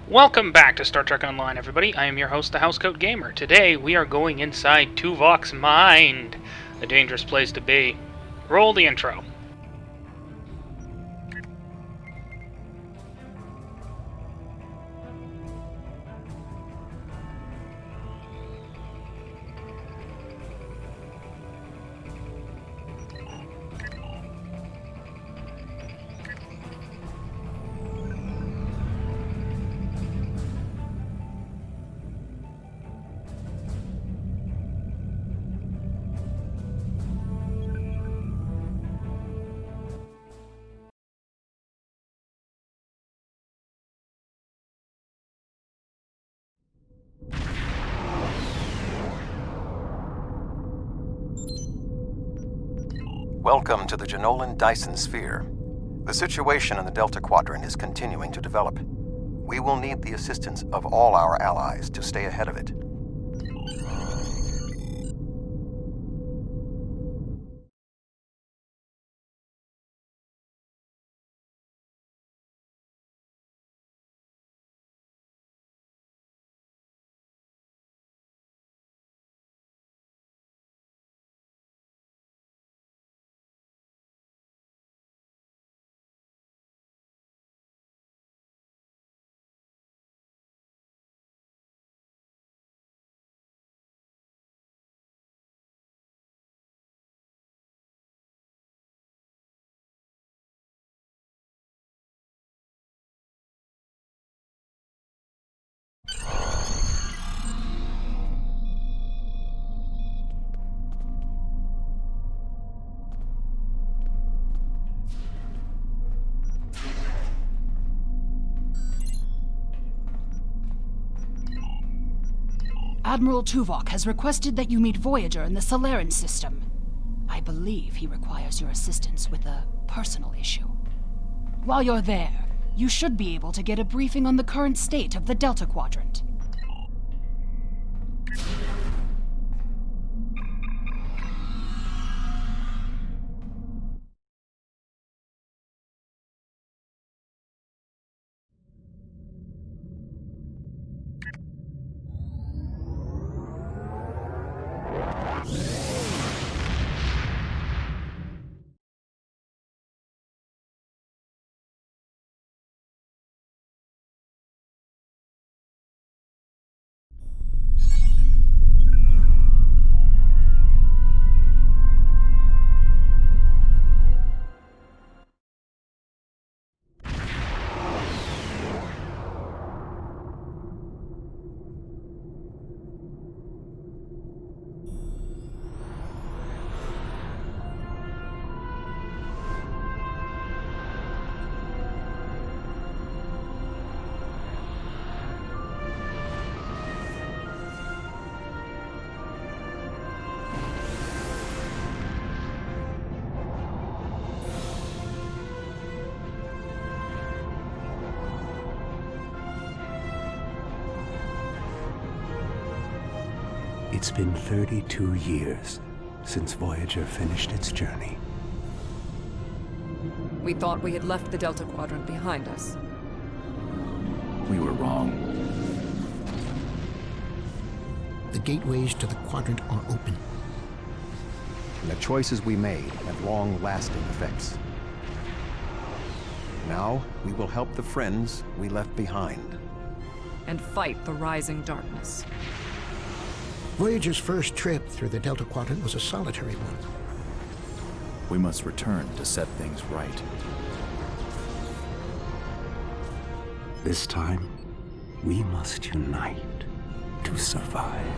Welcome back to Star Trek Online, everybody. I am your host, the Housecoat Gamer. Today, we are going inside Tuvok's mind. A dangerous place to be. Roll the intro. Welcome to the Jenolan Dyson Sphere. The situation in the Delta Quadrant is continuing to develop. We will need the assistance of all our allies to stay ahead of it. Admiral Tuvok has requested that you meet Voyager in the Solarian system. I believe he requires your assistance with a personal issue. While you're there, you should be able to get a briefing on the current state of the Delta Quadrant. It's been 32 years since Voyager finished its journey. We thought we had left the Delta Quadrant behind us. We were wrong. The gateways to the quadrant are open. And the choices we made have long-lasting effects. Now, we will help the friends we left behind. And fight the rising darkness. Voyager's first trip through the Delta Quadrant was a solitary one. We must return to set things right. This time, we must unite to survive.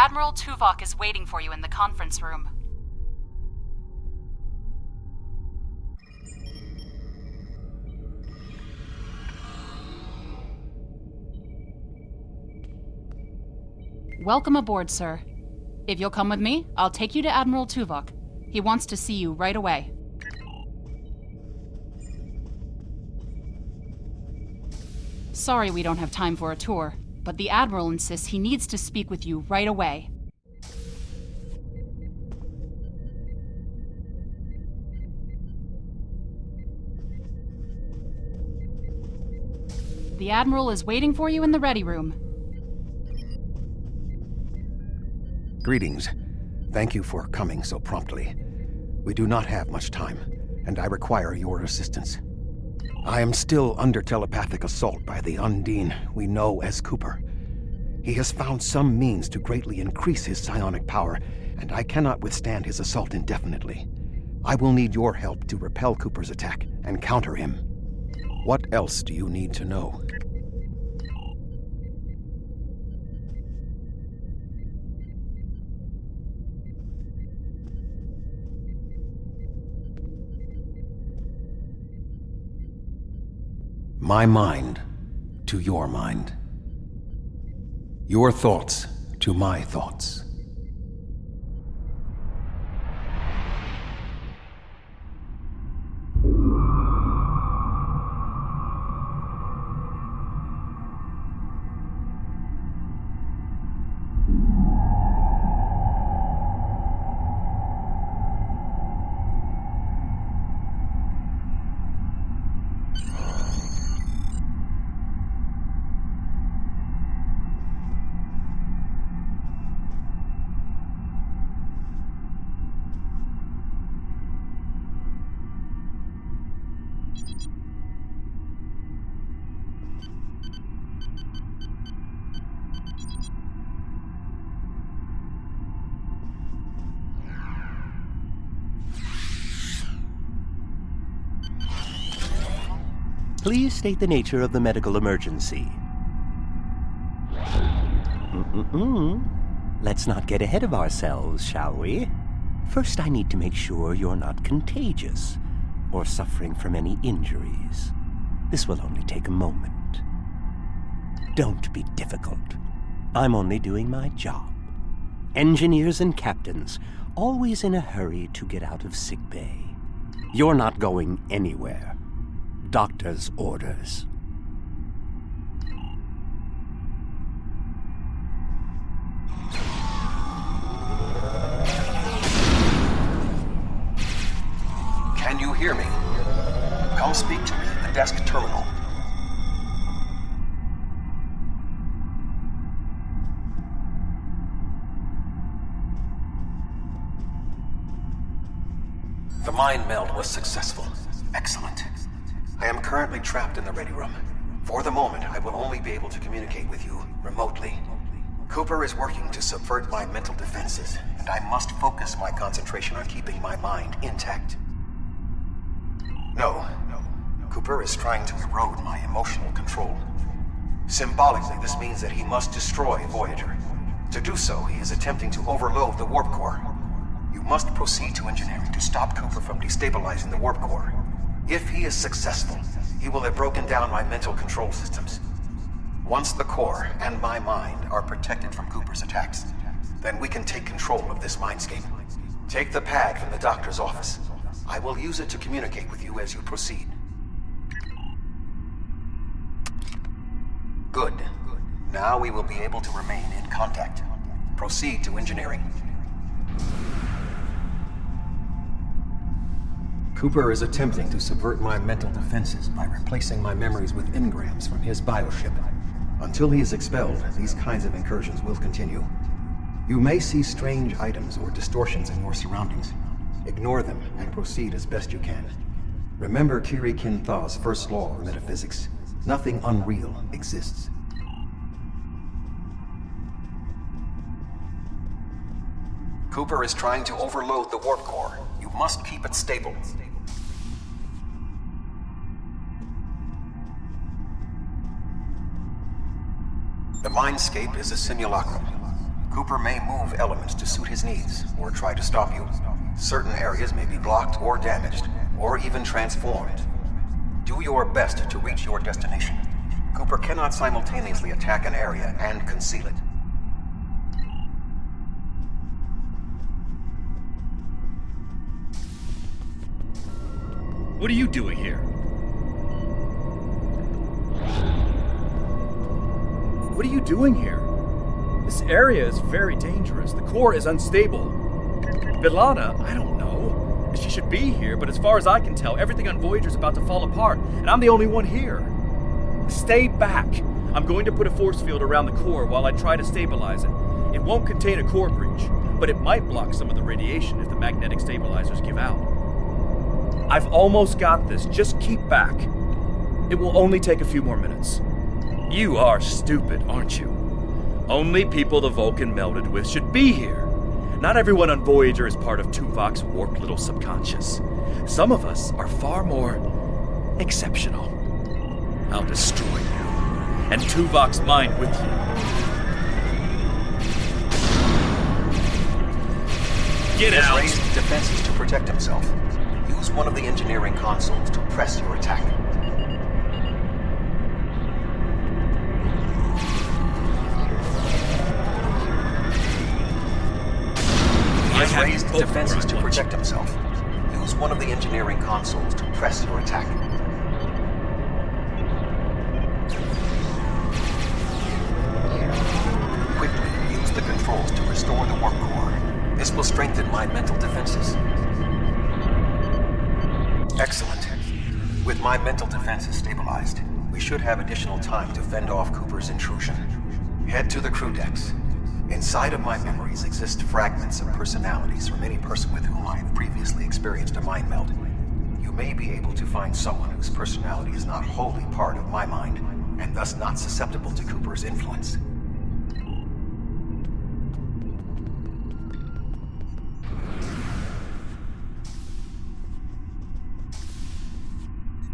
Admiral Tuvok is waiting for you in the conference room. Welcome aboard, sir. If you'll come with me, I'll take you to Admiral Tuvok. He wants to see you right away. Sorry we don't have time for a tour, but the Admiral insists he needs to speak with you right away. The Admiral is waiting for you in the ready room. Greetings. Thank you for coming so promptly. We do not have much time, and I require your assistance. I am still under telepathic assault by the Undine we know as Cooper. He has found some means to greatly increase his psionic power, and I cannot withstand his assault indefinitely. I will need your help to repel Cooper's attack and counter him. What else do you need to know? My mind to your mind. Your thoughts to my thoughts. Please state the nature of the medical emergency. Let's not get ahead of ourselves, shall we? First, I need to make sure you're not contagious or suffering from any injuries. This will only take a moment. Don't be difficult. I'm only doing my job. Engineers and captains, always in a hurry to get out of sickbay. You're not going anywhere. Doctor's orders. Can you hear me? Come speak to me at the desk terminal. The mind meld was successful. Excellent. I am currently trapped in the ready room. For the moment, I will only be able to communicate with you remotely. Cooper is working to subvert my mental defenses, and I must focus my concentration on keeping my mind intact. No. Cooper is trying to erode my emotional control. Symbolically, this means that he must destroy Voyager. To do so, he is attempting to overload the warp core. You must proceed to engineering to stop Cooper from destabilizing the warp core. If he is successful, he will have broken down my mental control systems. Once the core and my mind are protected from Cooper's attacks, then we can take control of this mindscape. Take the pad from the doctor's office. I will use it to communicate with you as you proceed. Good. Now we will be able to remain in contact. Proceed to engineering. Cooper is attempting to subvert my mental defenses by replacing my memories with engrams from his bioship. Until he is expelled, these kinds of incursions will continue. You may see strange items or distortions in your surroundings. Ignore them and proceed as best you can. Remember Kiri Kintha's first law of metaphysics. Nothing unreal exists. Cooper is trying to overload the warp core. You must keep it stable. The mindscape is a simulacrum. Cooper may move elements to suit his needs, or try to stop you. Certain areas may be blocked or damaged, or even transformed. Do your best to reach your destination. Cooper cannot simultaneously attack an area and conceal it. What are you doing here? What are you doing here? This area is very dangerous. The core is unstable. B'Elanna, I don't know. She should be here, but as far as I can tell, everything on Voyager's about to fall apart, and I'm the only one here. Stay back. I'm going to put a force field around the core while I try to stabilize it. It won't contain a core breach, but it might block some of the radiation if the magnetic stabilizers give out. I've almost got this. Just keep back. It will only take a few more minutes. You are stupid, aren't you? Only people the Vulcan melded with should be here. Not everyone on Voyager is part of Tuvok's warped little subconscious. Some of us are far more exceptional. I'll destroy you, and Tuvok's mind with you. Get out! He has raised defenses to protect himself. Use one of the engineering consoles to press your attack. He has raised defenses to protect himself. Use one of the engineering consoles to press your attack. Quickly use the controls to restore the warp core. This will strengthen my mental defenses. Excellent. With my mental defenses stabilized, we should have additional time to fend off Cooper's intrusion. Head to the crew decks. Inside of my memories exist fragments of personalities from any person with whom I have previously experienced a mind meld. You may be able to find someone whose personality is not wholly part of my mind, and thus not susceptible to Cooper's influence.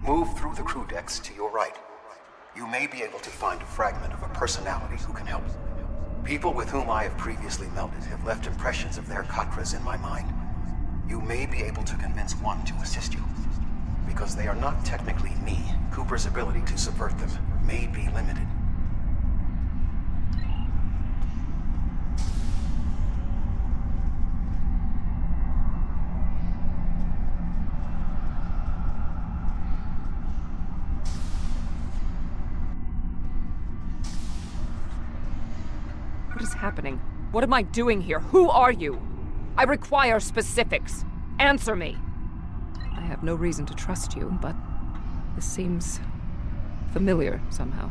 Move through the crew decks to your right. You may be able to find a fragment of a personality who can help. People with whom I have previously melded have left impressions of their Katras in my mind. You may be able to convince one to assist you. Because they are not technically me, Cooper's ability to subvert them may be limited. What is happening? What am I doing here? Who are you? I require specifics. Answer me. I have no reason to trust you, but this seems familiar somehow.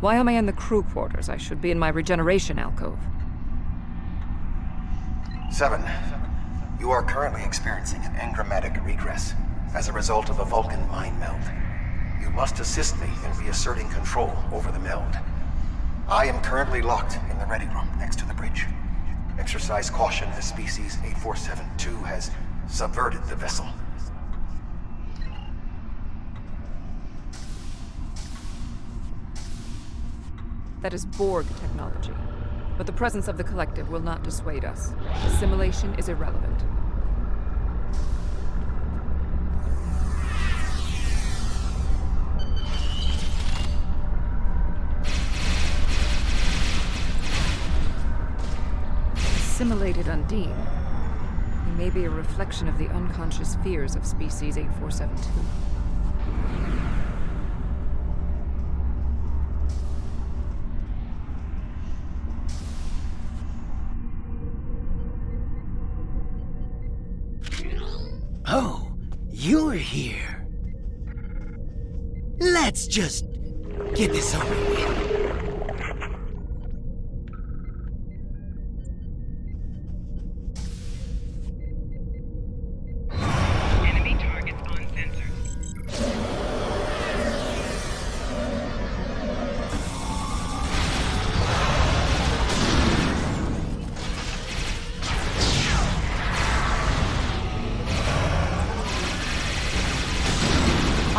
Why am I in the crew quarters? I should be in my regeneration alcove. 7. You are currently experiencing an engrammatic regress as a result of a Vulcan mind meld. You must assist me in reasserting control over the meld. I am currently locked in the ready room next to the bridge. Exercise caution as species 8472 has subverted the vessel. That is Borg technology. But the presence of the Collective will not dissuade us. Assimilation is irrelevant. Assimilated Undine. He may be a reflection of the unconscious fears of species 8472. Oh, you're here. Let's just get this over with.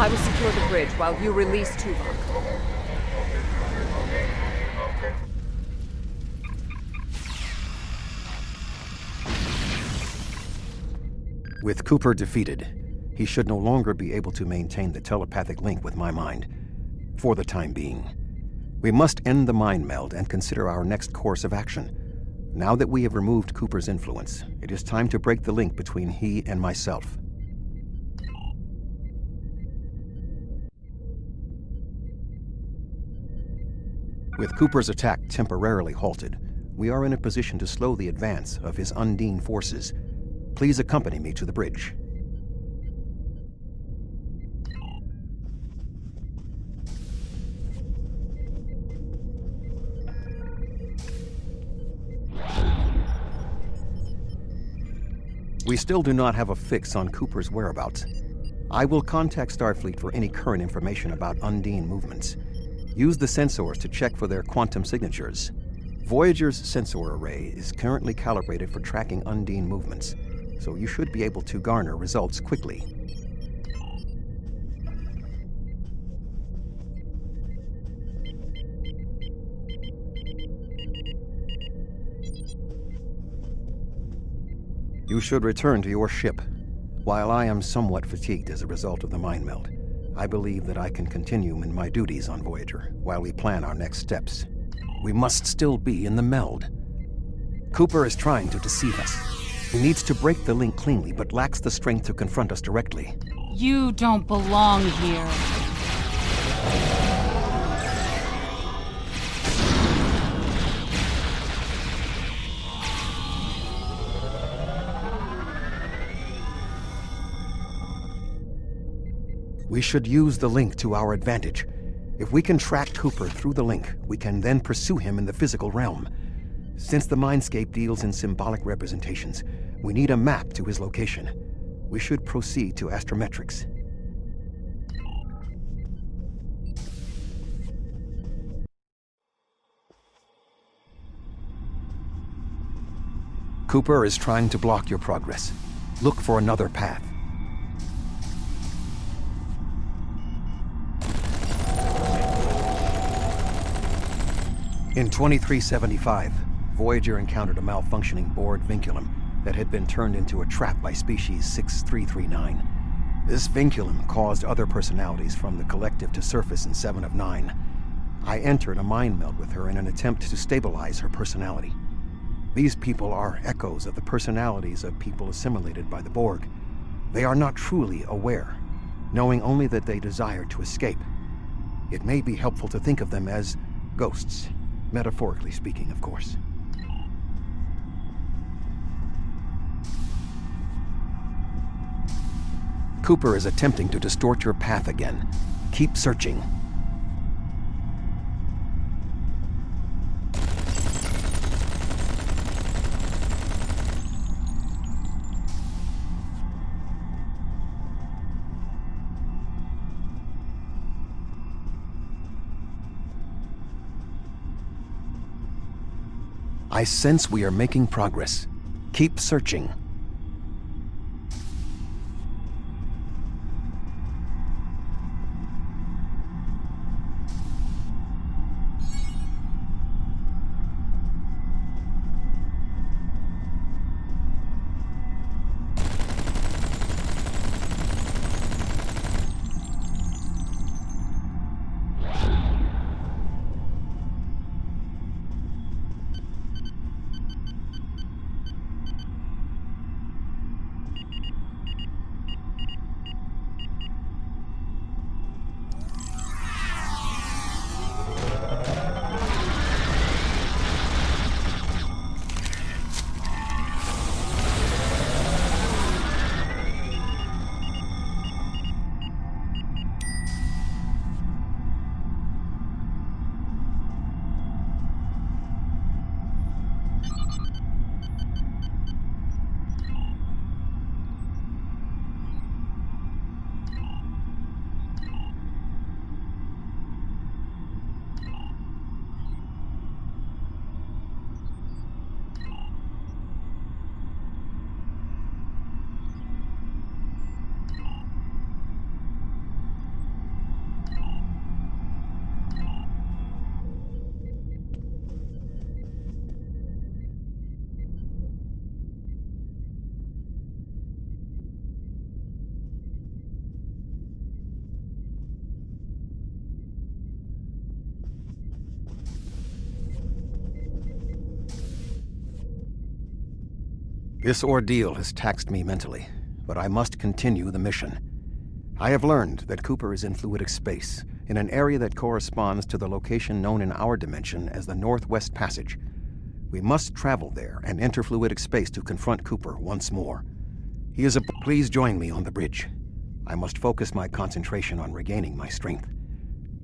I will secure the bridge while you release Tuvok. With Cooper defeated, he should no longer be able to maintain the telepathic link with my mind, for the time being. We must end the mind meld and consider our next course of action. Now that we have removed Cooper's influence, it is time to break the link between he and myself. With Cooper's attack temporarily halted, we are in a position to slow the advance of his Undine forces. Please accompany me to the bridge. We still do not have a fix on Cooper's whereabouts. I will contact Starfleet for any current information about Undine movements. Use the sensors to check for their quantum signatures. Voyager's sensor array is currently calibrated for tracking Undine movements, so you should be able to garner results quickly. You should return to your ship. While I am somewhat fatigued as a result of the mind meld, I believe that I can continue in my duties on Voyager while we plan our next steps. We must still be in the meld. Cooper is trying to deceive us. He needs to break the link cleanly, but lacks the strength to confront us directly. You don't belong here. We should use the link to our advantage. If we can track Cooper through the link, we can then pursue him in the physical realm. Since the Mindscape deals in symbolic representations, we need a map to his location. We should proceed to astrometrics. Cooper is trying to block your progress. Look for another path. In 2375, Voyager encountered a malfunctioning board vinculum that had been turned into a trap by species 6339. This vinculum caused other personalities from the collective to surface in 7 of 9. I entered a mind meld with her in an attempt to stabilize her personality. These people are echoes of the personalities of people assimilated by the Borg. They are not truly aware, knowing only that they desire to escape. It may be helpful to think of them as ghosts. Metaphorically speaking, of course. Cooper is attempting to distort your path again. Keep searching. I sense we are making progress. Keep searching. This ordeal has taxed me mentally, but I must continue the mission. I have learned that Cooper is in fluidic space, in an area that corresponds to the location known in our dimension as the Northwest Passage. We must travel there and enter fluidic space to confront Cooper once more. He is a... Please join me on the bridge. I must focus my concentration on regaining my strength.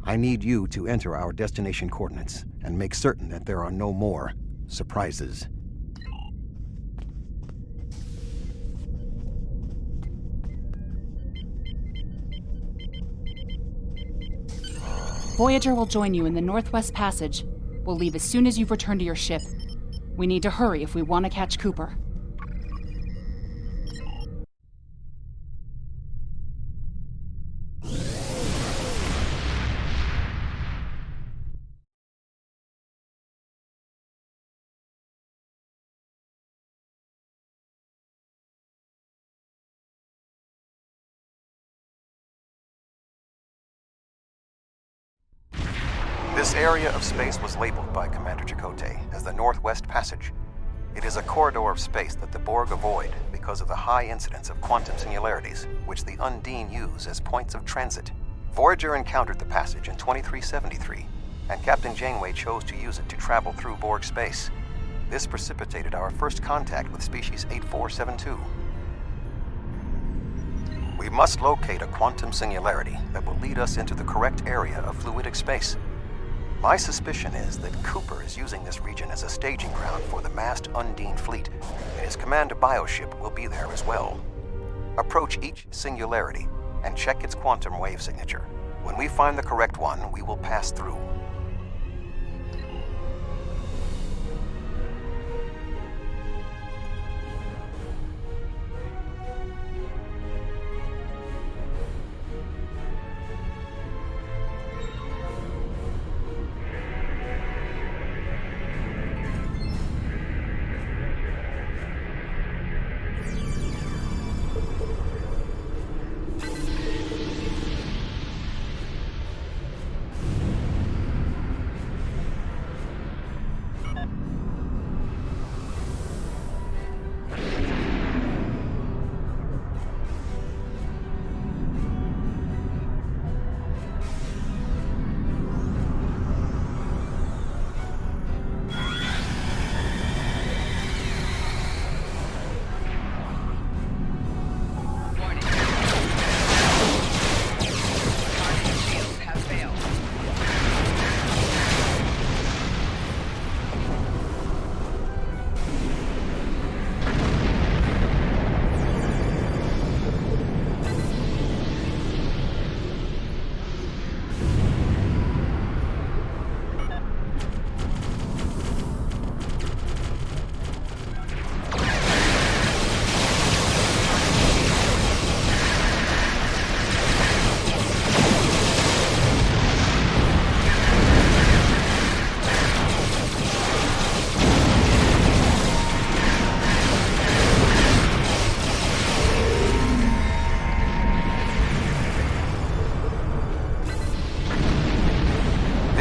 I need you to enter our destination coordinates and make certain that there are no more surprises. Voyager will join you in the Northwest Passage. We'll leave as soon as you've returned to your ship. We need to hurry if we want to catch Cooper. This area of space was labeled by Commander Chakotay as the Northwest Passage. It is a corridor of space that the Borg avoid because of the high incidence of quantum singularities, which the Undine use as points of transit. Voyager encountered the passage in 2373, and Captain Janeway chose to use it to travel through Borg space. This precipitated our first contact with Species 8472. We must locate a quantum singularity that will lead us into the correct area of fluidic space. My suspicion is that Cooper is using this region as a staging ground for the massed Undine fleet, and his command bioship will be there as well. Approach each singularity and check its quantum wave signature. When we find the correct one, we will pass through.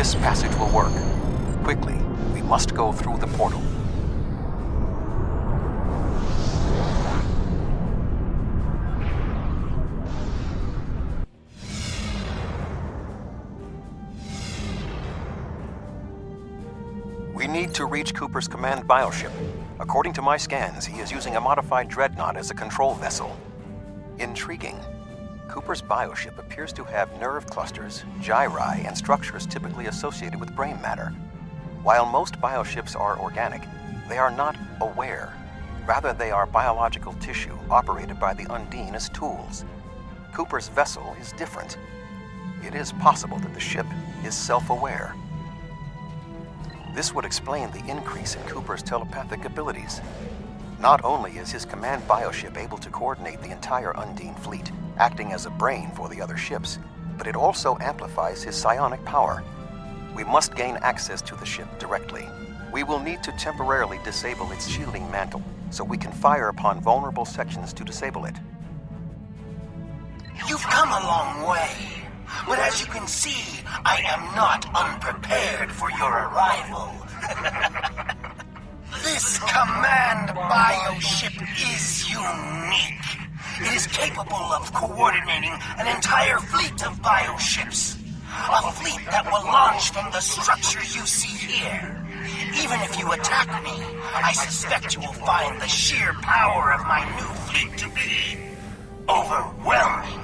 This passage will work. Quickly, we must go through the portal. We need to reach Cooper's command bioship. According to my scans, he is using a modified dreadnought as a control vessel. Intriguing. Cooper's bioship appears to have nerve clusters, gyri, and structures typically associated with brain matter. While most bioships are organic, they are not aware. Rather, they are biological tissue operated by the Undine as tools. Cooper's vessel is different. It is possible that the ship is self-aware. This would explain the increase in Cooper's telepathic abilities. Not only is his command bioship able to coordinate the entire Undine fleet, acting as a brain for the other ships, but it also amplifies his psionic power. We must gain access to the ship directly. We will need to temporarily disable its shielding mantle, so we can fire upon vulnerable sections to disable it. You've come a long way, but as you can see, I am not unprepared for your arrival. This This command bioship is unique. It is capable of coordinating an entire fleet of bioships. A fleet that will launch from the structure you see here. Even if you attack me, I suspect you will find the sheer power of my new fleet to be overwhelming.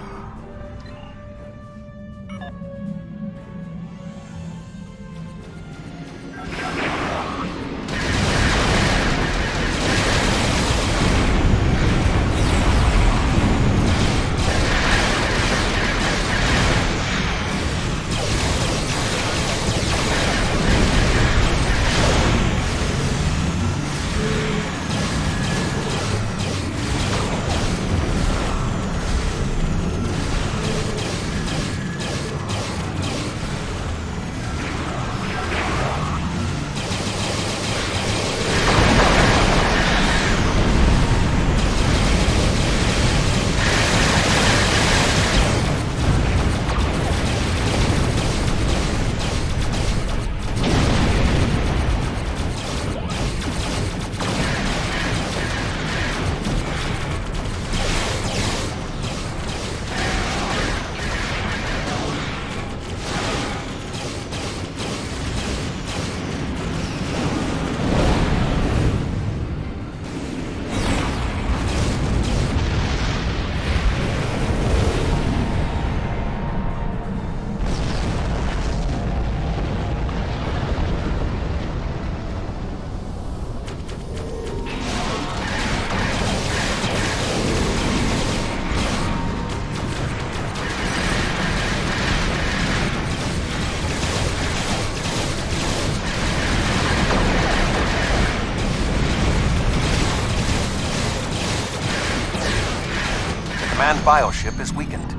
Command bioship is weakened.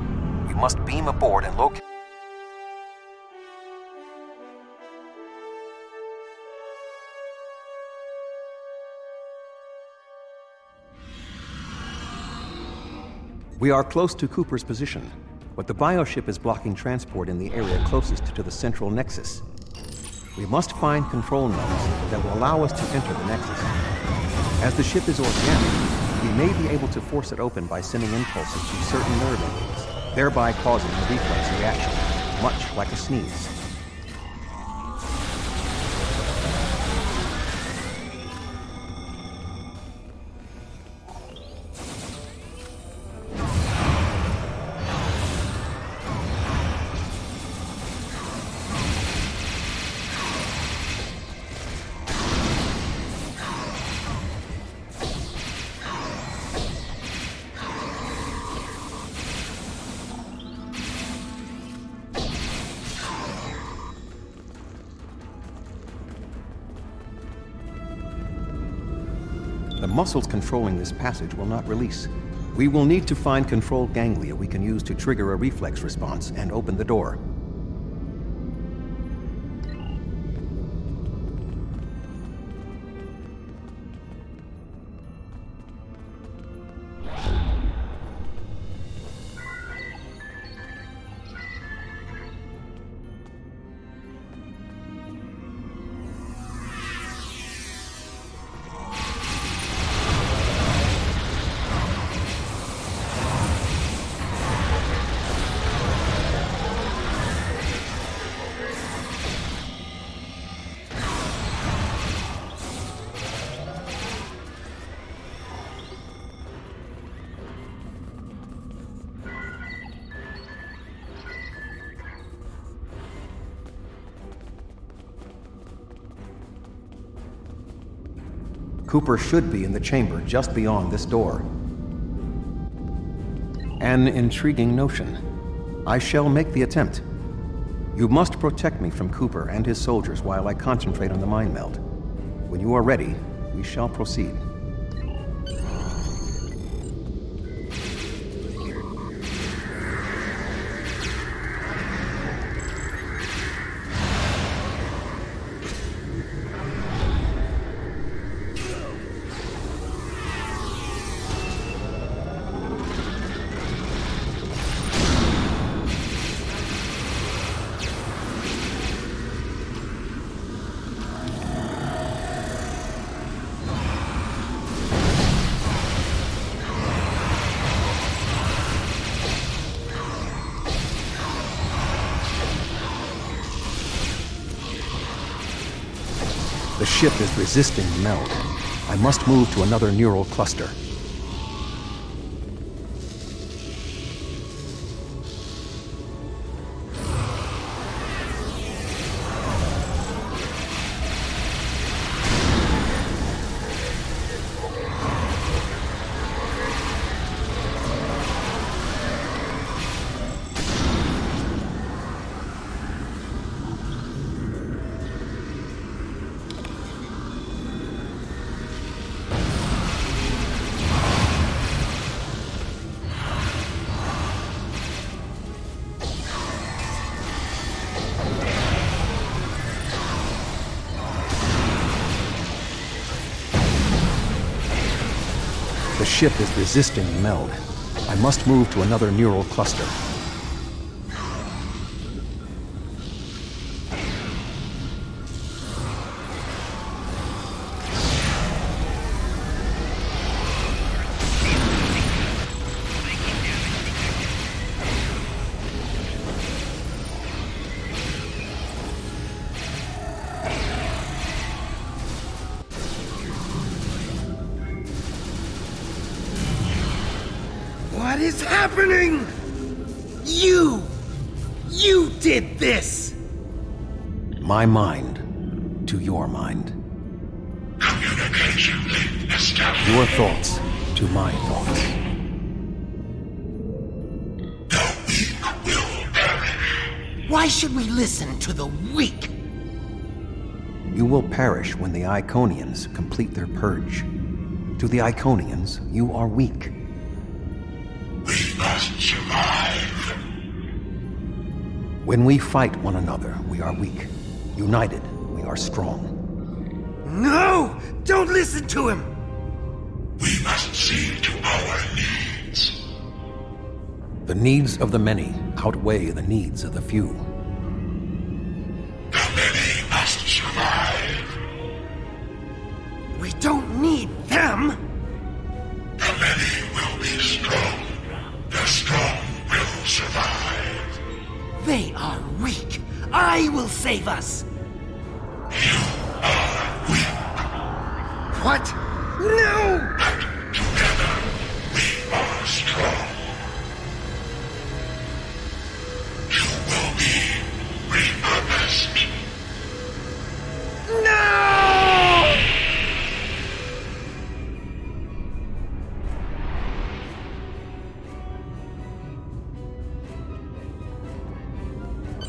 We must beam aboard and locate... We are close to Cooper's position, but the bioship is blocking transport in the area closest to the central nexus. We must find control nodes that will allow us to enter the nexus. As the ship is organic, we may be able to force it open by sending impulses to certain nerve endings, thereby causing a reflex reaction, much like a sneeze. The muscles controlling this passage will not release. We will need to find controlled ganglia we can use to trigger a reflex response and open the door. Cooper should be in the chamber just beyond this door. An intriguing notion. I shall make the attempt. You must protect me from Cooper and his soldiers while I concentrate on the mind meld. When you are ready, we shall proceed. The ship is resisting the meld. I must move to another neural cluster. The ship is resisting the meld. I must move to another neural cluster. What is happening? You did this! My mind to your mind. Communication link established. Your thoughts to my thoughts. The weak will perish. Why should we listen to the weak? You will perish when the Iconians complete their purge. To the Iconians, you are weak. We must survive. When we fight one another, we are weak. United, we are strong. No! Don't listen to him! We must see to our needs. The needs of the many outweigh the needs of the few. The many must survive. We don't need them! The many will be strong. The strong will survive. They are weak. I will save us! You are weak. What? No! But together, we are strong. You will be repurposed. No!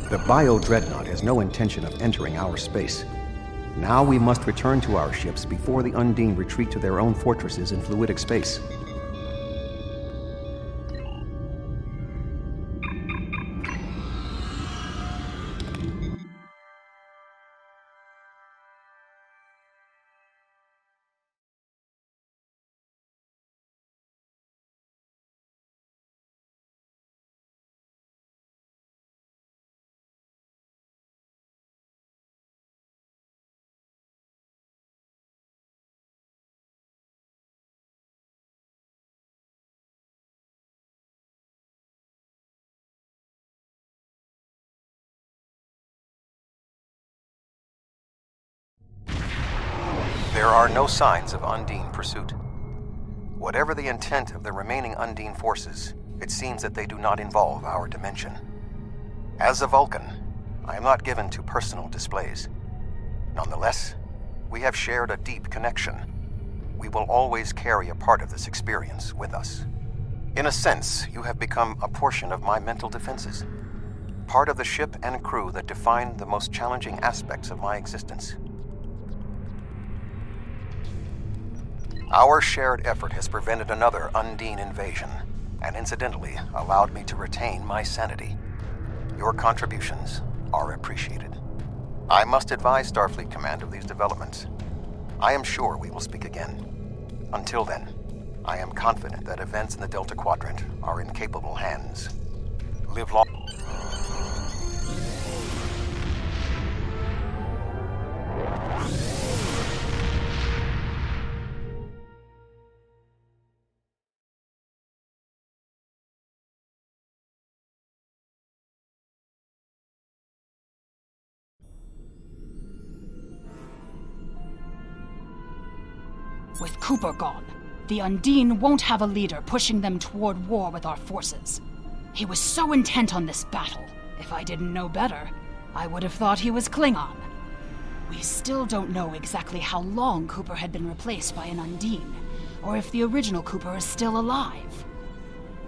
The Bio-Dreadnought has no intention of entering our space. Now we must return to our ships before the Undine retreat to their own fortresses in fluidic space. There are no signs of Undine pursuit. Whatever the intent of the remaining Undine forces, it seems that they do not involve our dimension. As a Vulcan, I am not given to personal displays. Nonetheless, we have shared a deep connection. We will always carry a part of this experience with us. In a sense, you have become a portion of my mental defenses. Part of the ship and crew that define the most challenging aspects of my existence. Our shared effort has prevented another Undine invasion, and incidentally allowed me to retain my sanity. Your contributions are appreciated. I must advise Starfleet Command of these developments. I am sure we will speak again. Until then, I am confident that events in the Delta Quadrant are in capable hands. Live long. With Cooper gone, the Undine won't have a leader pushing them toward war with our forces. He was so intent on this battle. If I didn't know better, I would have thought he was Klingon. We still don't know exactly how long Cooper had been replaced by an Undine, or if the original Cooper is still alive.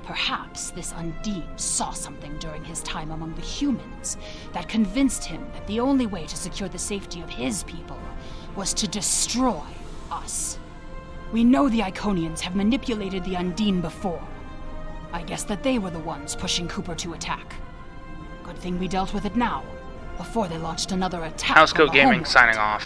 Perhaps this Undine saw something during his time among the humans that convinced him that the only way to secure the safety of his people was to destroy us. We know the Iconians have manipulated the Undine before. I guess that they were the ones pushing Cooper to attack. Good thing we dealt with it now, before they launched another attack. Housecoat on the Gaming homeworld. signing off.